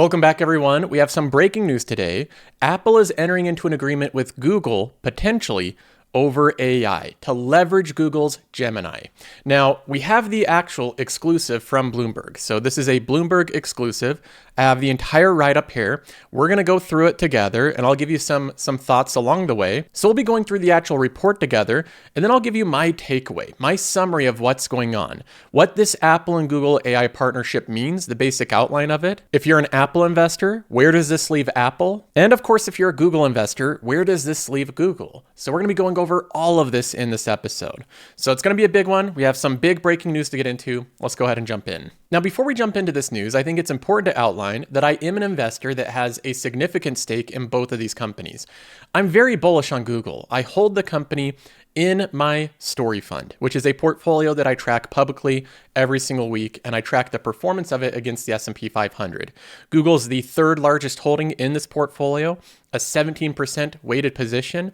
Welcome back, everyone. We have some breaking news today. Apple is entering into an agreement with Google, potentially, over AI to leverage Google's Gemini. Now, we have the actual exclusive from Bloomberg. So this is a Bloomberg exclusive. I have the entire write-up here. We're going to go through it together, and I'll give you some thoughts along the way. So we'll be going through the actual report together, and then I'll give you my takeaway, my summary of what's going on, what this Apple and Google AI partnership means, the basic outline of it. If you're an Apple investor, where does this leave Apple? And of course, if you're a Google investor, where does this leave Google? So we're going to be going over all of this in this episode. So it's going to be a big one. We have some big breaking news to get into. Let's go ahead and jump in. Now, before we jump into this news, I think it's important to outline that I am an investor that has a significant stake in both of these companies. I'm very bullish on Google. I hold the company in my story fund, which is a portfolio that I track publicly every single week, and I track the performance of it against the S&P 500. Google's the third largest holding in this portfolio, a 17% weighted position.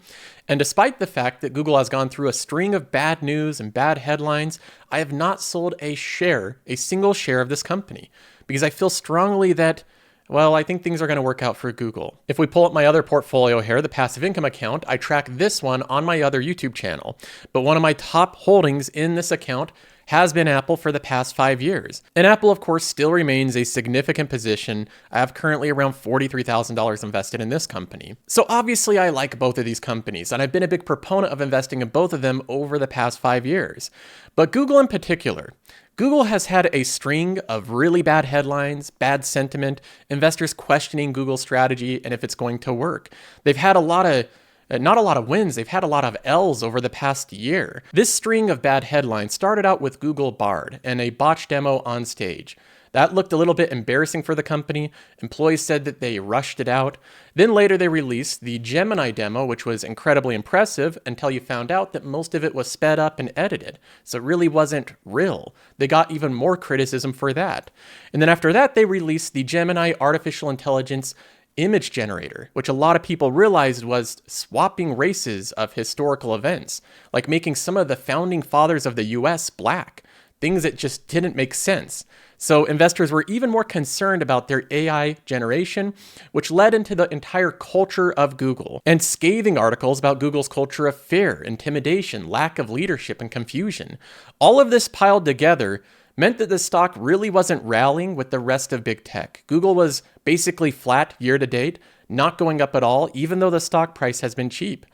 And despite the fact that Google has gone through a string of bad news and bad headlines, I have not sold a single share of this company, because I feel strongly that I think things are going to work out for Google. If we pull up my other portfolio here, the passive income account, I track this one on my other YouTube channel. But one of my top holdings in this account has been Apple for the past 5 years. And Apple, of course, still remains a significant position. I have currently around $43,000 invested in this company. So obviously I like both of these companies, and I've been a big proponent of investing in both of them over the past 5 years. But Google in particular, Google has had a string of really bad headlines, bad sentiment, investors questioning Google's strategy and if it's going to work. They've had not a lot of wins, they've had a lot of L's over the past year. This string of bad headlines started out with Google Bard and a botched demo on stage. That looked a little bit embarrassing for the company. Employees said that they rushed it out. Then later they released the Gemini demo, which was incredibly impressive until you found out that most of it was sped up and edited. So it really wasn't real. They got even more criticism for that. And then after that, they released the Gemini artificial intelligence image generator, which a lot of people realized was swapping races of historical events, like making some of the founding fathers of the US black, things that just didn't make sense. So investors were even more concerned about their AI generation, which led into the entire culture of Google, and scathing articles about Google's culture of fear, intimidation, lack of leadership, and confusion. All of this piled together meant that the stock really wasn't rallying with the rest of big tech. Google was basically flat year to date, not going up at all, even though the stock price has been cheap.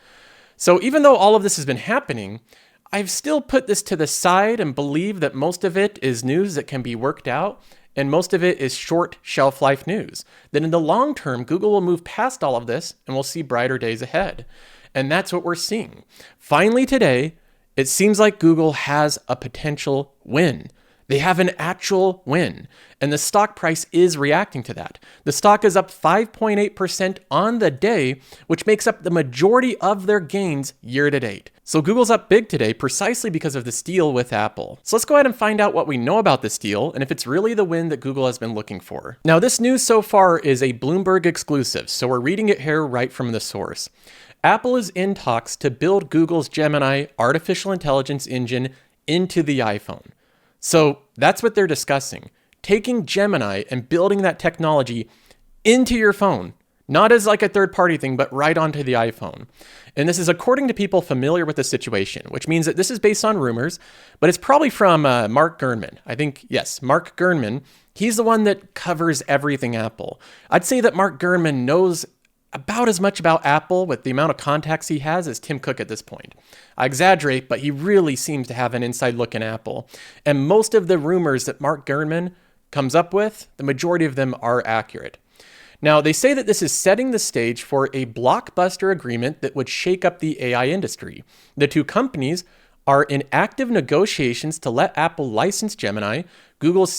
So even though all of this has been happening, I've still put this to the side and believe that most of it is news that can be worked out, and most of it is short shelf life news. That in the long term, Google will move past all of this and we'll see brighter days ahead. And that's what we're seeing. Finally today, it seems like Google has a potential win. They have an actual win, and the stock price is reacting to that. The stock is up 5.8% on the day, which makes up the majority of their gains year to date. So Google's up big today precisely because of this deal with Apple. So let's go ahead and find out what we know about this deal and if it's really the win that Google has been looking for. Now, this news so far is a Bloomberg exclusive, so we're reading it here right from the source. Apple is in talks to build Google's Gemini artificial intelligence engine into the iPhone. So that's what they're discussing, taking Gemini and building that technology into your phone, not as like a third-party thing, but right onto the iPhone. And this is according to people familiar with the situation, which means that this is based on rumors, but it's probably from Mark Gurman. I think, yes, Mark Gurman. He's the one that covers everything Apple. I'd say that Mark Gurman knows about as much about Apple with the amount of contacts he has as Tim Cook at this point. I exaggerate, but he really seems to have an inside look in Apple. And most of the rumors that Mark Gurman comes up with, the majority of them are accurate. Now, they say that this is setting the stage for a blockbuster agreement that would shake up the AI industry. The two companies are in active negotiations to let Apple license Gemini, Google's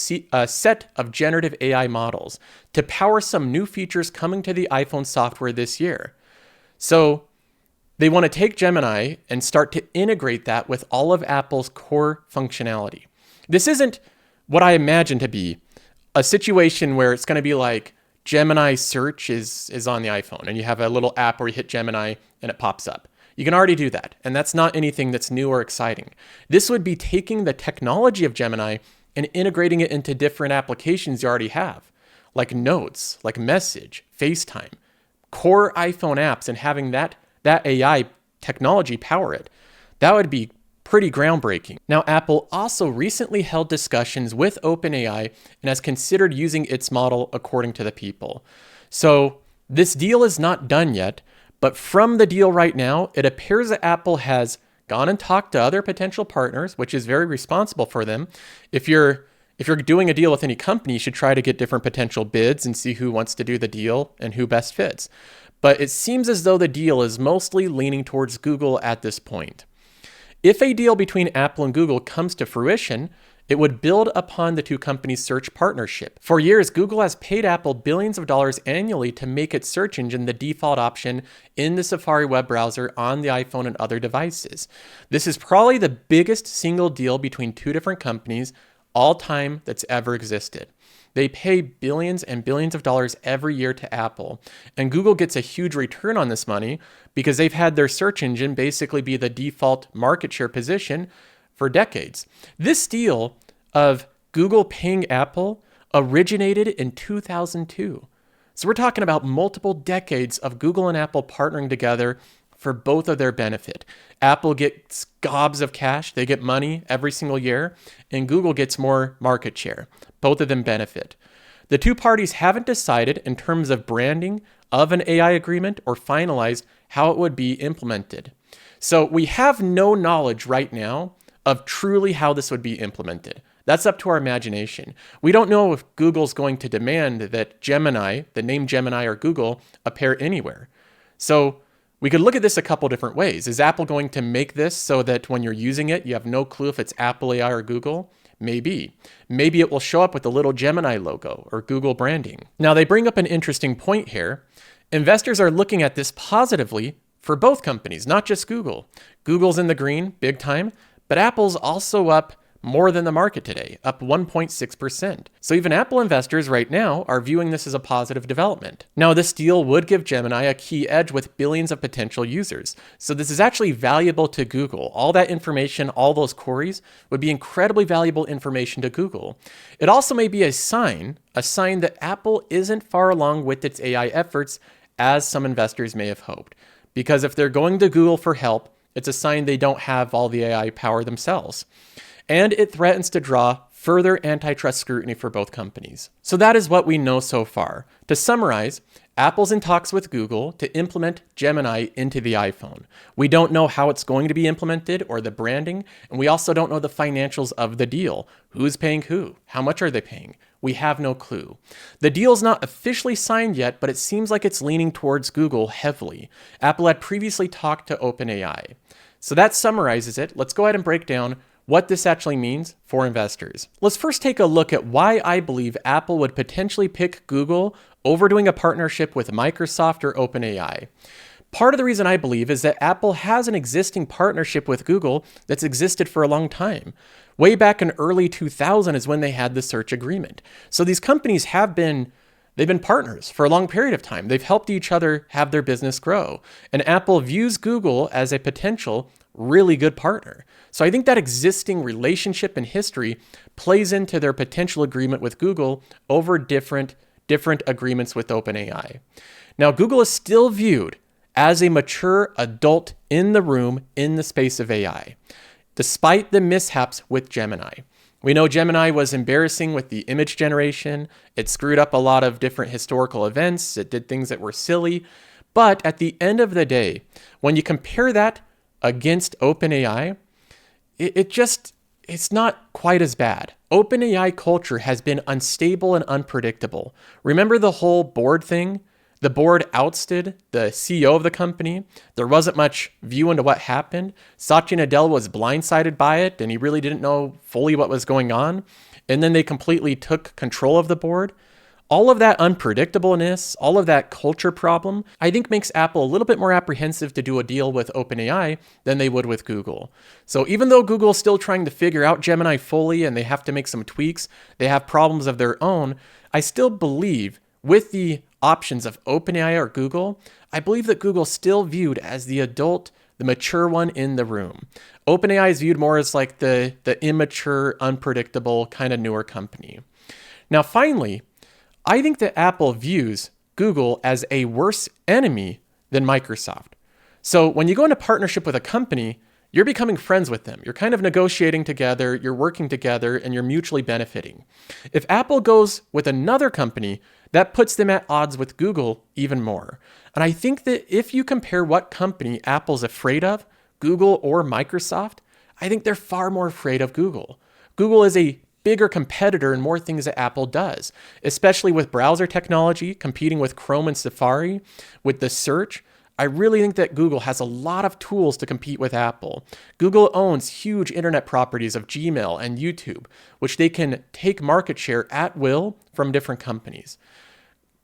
set of generative AI models, to power some new features coming to the iPhone software this year. So they want to take Gemini and start to integrate that with all of Apple's core functionality. This isn't what I imagine to be a situation where it's going to be like Gemini search is on the iPhone and you have a little app where you hit Gemini and it pops up. You can already do that, and that's not anything that's new or exciting. This would be taking the technology of Gemini and integrating it into different applications you already have, like Notes, like Message, FaceTime, core iPhone apps, and having that AI technology power it. That would be pretty groundbreaking. Now, Apple also recently held discussions with OpenAI and has considered using its model according to the people. So this deal is not done yet, but from the deal right now, it appears that Apple has gone and talked to other potential partners, which is very responsible for them. If you're doing a deal with any company, you should try to get different potential bids and see who wants to do the deal and who best fits. But it seems as though the deal is mostly leaning towards Google at this point. If a deal between Apple and Google comes to fruition, it would build upon the two companies' search partnership. For years, Google has paid Apple billions of dollars annually to make its search engine the default option in the Safari web browser on the iPhone and other devices. This is probably the biggest single deal between two different companies all time that's ever existed. They pay billions and billions of dollars every year to Apple, and Google gets a huge return on this money because they've had their search engine basically be the default market share position for decades. This deal of Google paying Apple originated in 2002. So we're talking about multiple decades of Google and Apple partnering together for both of their benefit. Apple gets gobs of cash, they get money every single year, and Google gets more market share. Both of them benefit. The two parties haven't decided in terms of branding of an AI agreement or finalized how it would be implemented. So we have no knowledge right now of truly how this would be implemented. That's up to our imagination. We don't know if Google's going to demand that Gemini, the name Gemini or Google, appear anywhere. So we could look at this a couple different ways. Is Apple going to make this so that when you're using it, you have no clue if it's Apple AI or Google? Maybe. Maybe it will show up with the little Gemini logo or Google branding. Now, they bring up an interesting point here. Investors are looking at this positively for both companies, not just Google. Google's in the green, big time, but Apple's also up more than the market today, up 1.6%. So even Apple investors right now are viewing this as a positive development. Now, this deal would give Gemini a key edge with billions of potential users. So this is actually valuable to Google. All that information, all those queries would be incredibly valuable information to Google. It also may be a sign that Apple isn't far along with its AI efforts as some investors may have hoped. Because if they're going to Google for help, it's a sign they don't have all the AI power themselves. And it threatens to draw further antitrust scrutiny for both companies. So that is what we know so far. To summarize, Apple's in talks with Google to implement Gemini into the iPhone. We don't know how it's going to be implemented or the branding, and we also don't know the financials of the deal. Who's paying who? How much are they paying? We have no clue. The deal's not officially signed yet, but it seems like it's leaning towards Google heavily. Apple had previously talked to OpenAI. So that summarizes it. Let's go ahead and break down what this actually means for investors. Let's first take a look at why I believe Apple would potentially pick Google over doing a partnership with Microsoft or OpenAI. Part of the reason I believe is that Apple has an existing partnership with Google that's existed for a long time. Way back in early 2000 is when they had the search agreement. So these companies they've been partners for a long period of time. They've helped each other have their business grow. And Apple views Google as a potential really good partner. So I think that existing relationship and history plays into their potential agreement with Google over different agreements with OpenAI. Now, Google is still viewed as a mature adult in the room in the space of AI, despite the mishaps with Gemini. We know Gemini was embarrassing with the image generation. It screwed up a lot of different historical events. It did things that were silly. But at the end of the day, when you compare that against OpenAI, it's not quite as bad. OpenAI culture has been unstable and unpredictable. Remember the whole board thing? The board ousted the CEO of the company. There wasn't much view into what happened. Satya Nadella was blindsided by it, and he really didn't know fully what was going on. And then they completely took control of the board. All of that unpredictableness, all of that culture problem, I think makes Apple a little bit more apprehensive to do a deal with OpenAI than they would with Google. So even though Google is still trying to figure out Gemini fully and they have to make some tweaks, they have problems of their own, I still believe with the options of OpenAI or Google, I believe that Google's still viewed as the adult, the mature one in the room. OpenAI is viewed more as like the immature, unpredictable, kind of newer company. Now, finally, I think that Apple views Google as a worse enemy than Microsoft. So when you go into partnership with a company, you're becoming friends with them. You're kind of negotiating together, you're working together, and you're mutually benefiting. If Apple goes with another company, that puts them at odds with Google even more. And I think that if you compare what company Apple's afraid of, Google or Microsoft, I think they're far more afraid of Google. Google is a bigger competitor in more things that Apple does, especially with browser technology, competing with Chrome and Safari, with the search. I really think that Google has a lot of tools to compete with Apple. Google owns huge internet properties of Gmail and YouTube, which they can take market share at will from different companies.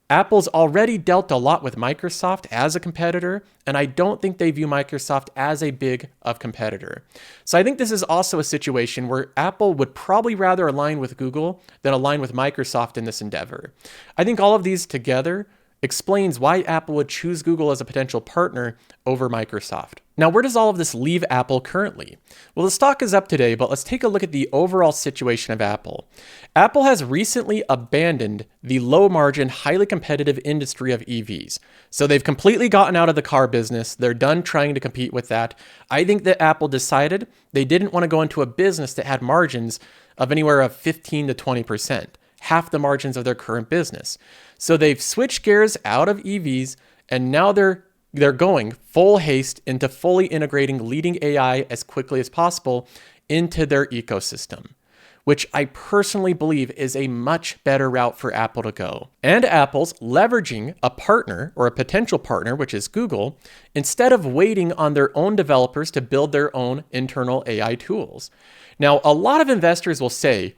Apple's already dealt a lot with Microsoft as a competitor, and I don't think they view Microsoft as a big of competitor. So I think this is also a situation where Apple would probably rather align with Google than align with Microsoft in this endeavor. I think all of these together explains why Apple would choose Google as a potential partner over Microsoft. Now, where does all of this leave Apple currently? Well, the stock is up today, but let's take a look at the overall situation of Apple. Apple has recently abandoned the low-margin, highly competitive industry of EVs. So they've completely gotten out of the car business. They're done trying to compete with that. I think that Apple decided they didn't want to go into a business that had margins of anywhere of 15 to 20%. Half the margins of their current business. So they've switched gears out of EVs, and now they're going full haste into fully integrating leading AI as quickly as possible into their ecosystem, which I personally believe is a much better route for Apple to go. And Apple's leveraging a partner or a potential partner, which is Google, instead of waiting on their own developers to build their own internal AI tools. Now, a lot of investors will say,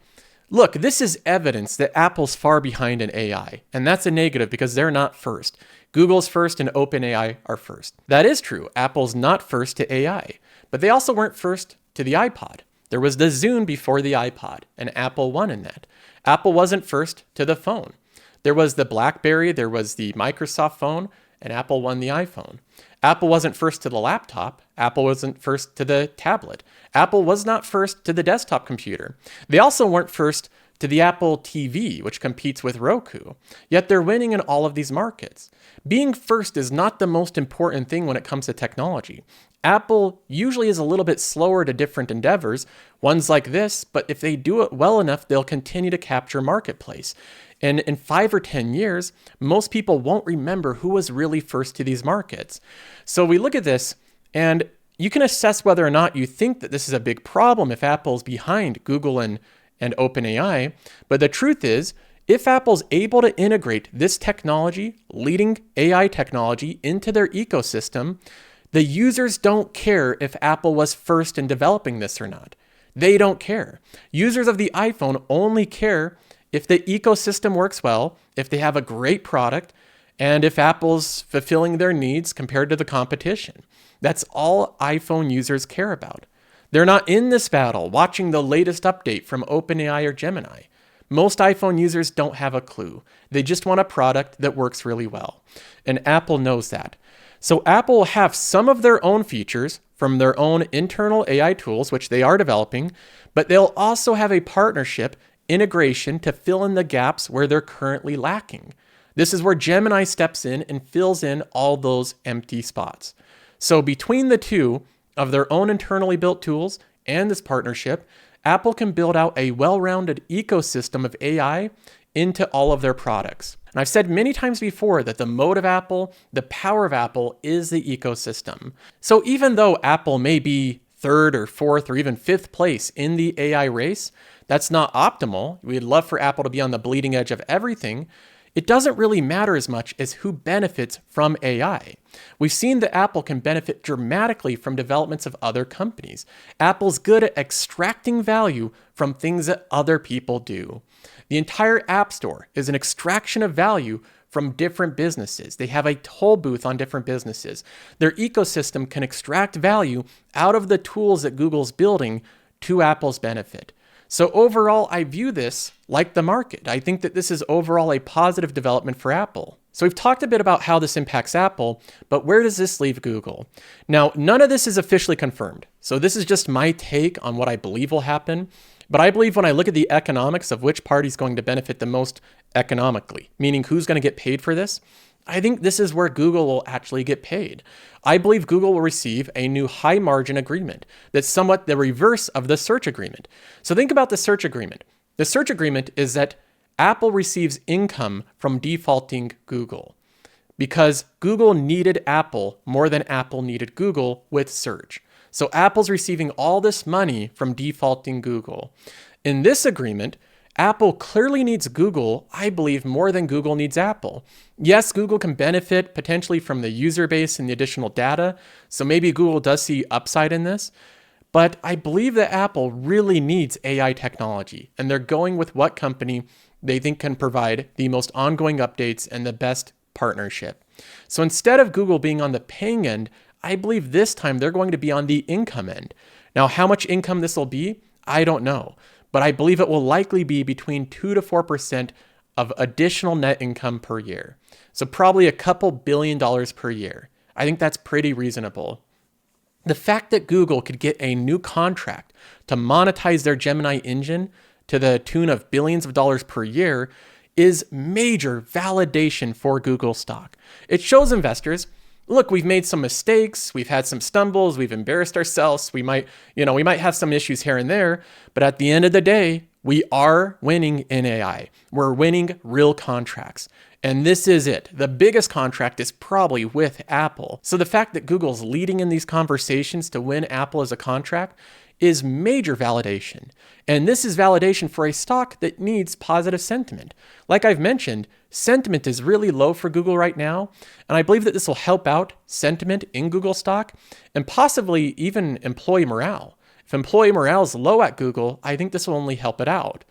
look, this is evidence that Apple's far behind in AI, and that's a negative because they're not first. Google's first and OpenAI are first. That is true. Apple's not first to AI, but they also weren't first to the iPod. There was the Zune before the iPod, and Apple won in that. Apple wasn't first to the phone. There was the BlackBerry, there was the Microsoft phone, and Apple won the iPhone. Apple wasn't first to the laptop. Apple wasn't first to the tablet. Apple was not first to the desktop computer. They also weren't first to the Apple TV, which competes with Roku. Yet they're winning in all of these markets. Being first is not the most important thing when it comes to technology. Apple usually is a little bit slower to different endeavors, ones like this, but if they do it well enough, they'll continue to capture marketplace. And in 5 or 10 years, most people won't remember who was really first to these markets. So we look at this, and you can assess whether or not you think that this is a big problem if Apple's behind Google and OpenAI. But the truth is, if Apple's able to integrate this technology, leading AI technology, into their ecosystem, the users don't care if Apple was first in developing this or not. They don't care. Users of the iPhone only care if the ecosystem works well, if they have a great product, and if Apple's fulfilling their needs compared to the competition. That's all iPhone users care about. They're not in this battle watching the latest update from OpenAI or Gemini. Most iPhone users don't have a clue. They just want a product that works really well. And Apple knows that. So Apple will have some of their own features from their own internal AI tools, which they are developing, but they'll also have a partnership integration to fill in the gaps where they're currently lacking. This is where Gemini steps in and fills in all those empty spots. So between the two of their own internally built tools and this partnership, Apple can build out a well-rounded ecosystem of AI into all of their products. And I've said many times before that the mode of Apple, the power of Apple, is the ecosystem. So even though Apple may be third or fourth or even fifth place in the AI race, that's not optimal. We'd love for Apple to be on the bleeding edge of everything. It doesn't really matter as much as who benefits from AI. We've seen that Apple can benefit dramatically from developments of other companies. Apple's good at extracting value from things that other people do. The entire App Store is an extraction of value from different businesses. They have a toll booth on different businesses. Their ecosystem can extract value out of the tools that Google's building to Apple's benefit. So overall, I view this like the market. I think that this is overall a positive development for Apple. So we've talked a bit about how this impacts Apple, but where does this leave Google? Now, none of this is officially confirmed. So this is just my take on what I believe will happen. But I believe when I look at the economics of which party is going to benefit the most economically, meaning who's going to get paid for this, I think this is where Google will actually get paid. I believe Google will receive a new high margin agreement that's somewhat the reverse of the search agreement. So think about the search agreement. The search agreement is that Apple receives income from defaulting Google because Google needed Apple more than Apple needed Google with search. So Apple's receiving all this money from defaulting Google. In this agreement, Apple clearly needs Google, I believe, more than Google needs Apple. Yes, Google can benefit potentially from the user base and the additional data, so maybe Google does see upside in this, but I believe that Apple really needs AI technology, and they're going with what company they think can provide the most ongoing updates and the best partnership. So instead of Google being on the paying end, I believe this time they're going to be on the income end. Now, how much income this will be, I don't know, but I believe it will likely be between 2 to 4% of additional net income per year. So probably a couple $1 billion per year. I think that's pretty reasonable. The fact that Google could get a new contract to monetize their Gemini engine to the tune of billions of dollars per year is major validation for Google stock. It shows investors, look, we've made some mistakes, we've had some stumbles, we've embarrassed ourselves, we might have some issues here and there, but at the end of the day, we are winning in AI. We're winning real contracts. And this is it. The biggest contract is probably with Apple. So the fact that Google's leading in these conversations to win Apple as a contract is major validation. And this is validation for a stock that needs positive sentiment. Like I've mentioned, sentiment is really low for Google right now, and I believe that this will help out sentiment in Google stock and possibly even employee morale. If employee morale is low at Google, I think this will only help it out.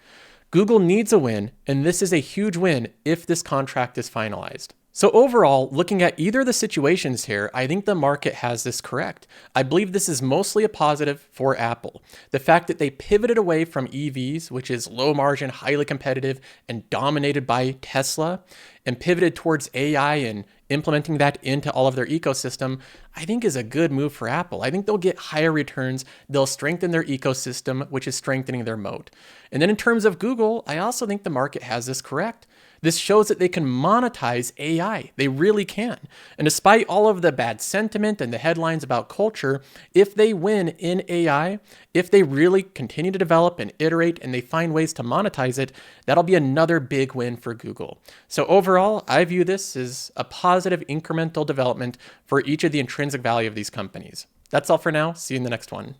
Google needs a win, and this is a huge win if this contract is finalized. So overall, looking at either of the situations here, I think the market has this correct. I believe this is mostly a positive for Apple. The fact that they pivoted away from EVs, which is low margin, highly competitive, and dominated by Tesla, and pivoted towards AI and implementing that into all of their ecosystem, I think is a good move for Apple. I think they'll get higher returns. They'll strengthen their ecosystem, which is strengthening their moat. And then in terms of Google, I also think the market has this correct. This shows that they can monetize AI. They really can. And despite all of the bad sentiment and the headlines about culture, if they win in AI, if they really continue to develop and iterate and they find ways to monetize it, that'll be another big win for Google. So overall, I view this as a positive incremental development for each of the intrinsic value of these companies. That's all for now. See you in the next one.